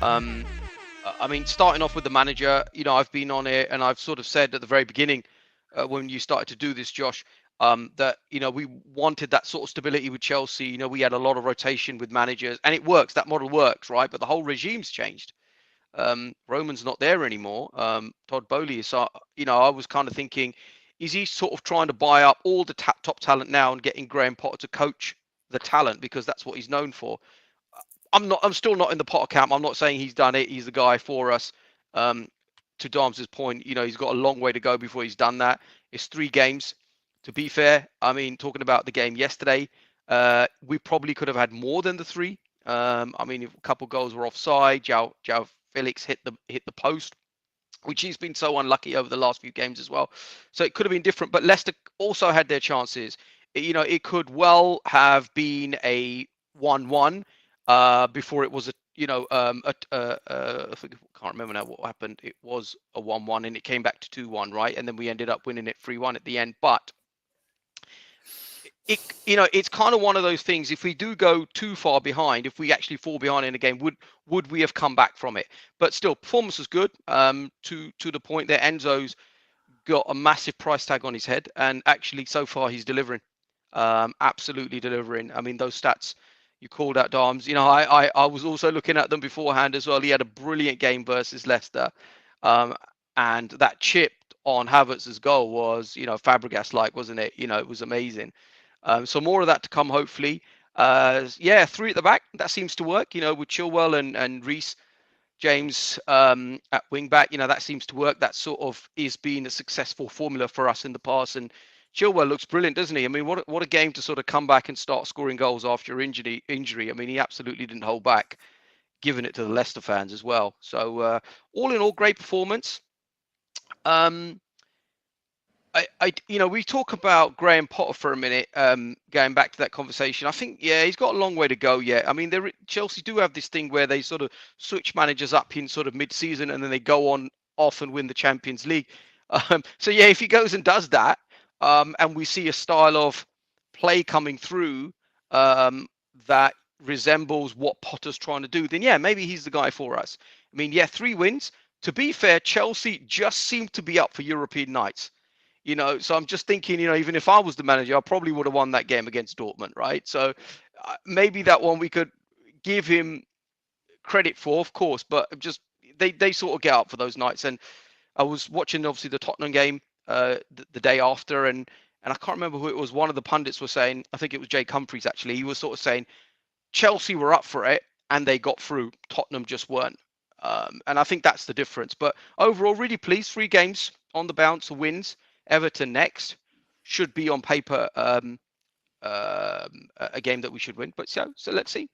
Um, I mean, starting off with the manager, I've been on it and I've sort of said at the very beginning when you started to do this, Josh, that, we wanted that sort of stability with Chelsea. We had a lot of rotation with managers and it works. That model works, right? But the whole regime's changed. Roman's not there anymore. Todd Bowley is, I was kind of thinking, is he sort of trying to buy up all the top talent now and getting Graham Potter to coach the talent because that's what he's known for? I'm still not in the Potter camp. I'm not saying he's done it. He's the guy for us. Um, to Darms's point, he's got a long way to go before he's done that. It's 3 games. To be fair, I mean, talking about the game yesterday, we probably could have had more than the 3. I mean, if a couple goals were offside, João Felix hit the post, which he's been so unlucky over the last few games as well. So it could have been different, but Leicester also had their chances. It could well have been a 1-1 before it was I can't remember now what happened. It was a 1-1 and it came back to 2-1, right? And then we ended up winning it 3-1 at the end. But it's kind of one of those things. If we do go too far behind, if we actually fall behind in a game, would we have come back from it? But still, performance was good. To the point that Enzo's got a massive price tag on his head, and actually so far he's delivering, absolutely delivering. I mean, those stats you called out, Darms. I was also looking at them beforehand as well. He had a brilliant game versus Leicester, and that chip on Havertz's goal was, Fabregas-like, wasn't it? It was amazing. So more of that to come, hopefully. 3 at the back, that seems to work. With Chilwell and Reece James at wing back, that seems to work. That sort of is being a successful formula for us in the past. And Chilwell looks brilliant, doesn't he? I mean, what a game to sort of come back and start scoring goals after injury. I mean, he absolutely didn't hold back, giving it to the Leicester fans as well. So all in all, great performance. We talk about Graham Potter for a minute, going back to that conversation. I think, he's got a long way to go yet. I mean, Chelsea do have this thing where they sort of switch managers up in sort of mid-season and then they go on off and win the Champions League. So if he goes and does that, and we see a style of play coming through that resembles what Potter's trying to do, then maybe he's the guy for us. I mean, 3 wins. To be fair, Chelsea just seemed to be up for European nights. So I'm just thinking, even if I was the manager, I probably would have won that game against Dortmund, right? So maybe that one we could give him credit for, of course, but just they sort of get up for those nights. And I was watching obviously the Tottenham game the day after, and I can't remember who it was. One of the pundits was saying, I think it was Jake Humphries actually. He was sort of saying Chelsea were up for it and they got through. Tottenham just weren't. And I think that's the difference. But overall, really pleased. 3 games on the bounce, wins. Everton next should be on paper a game that we should win. But so let's see.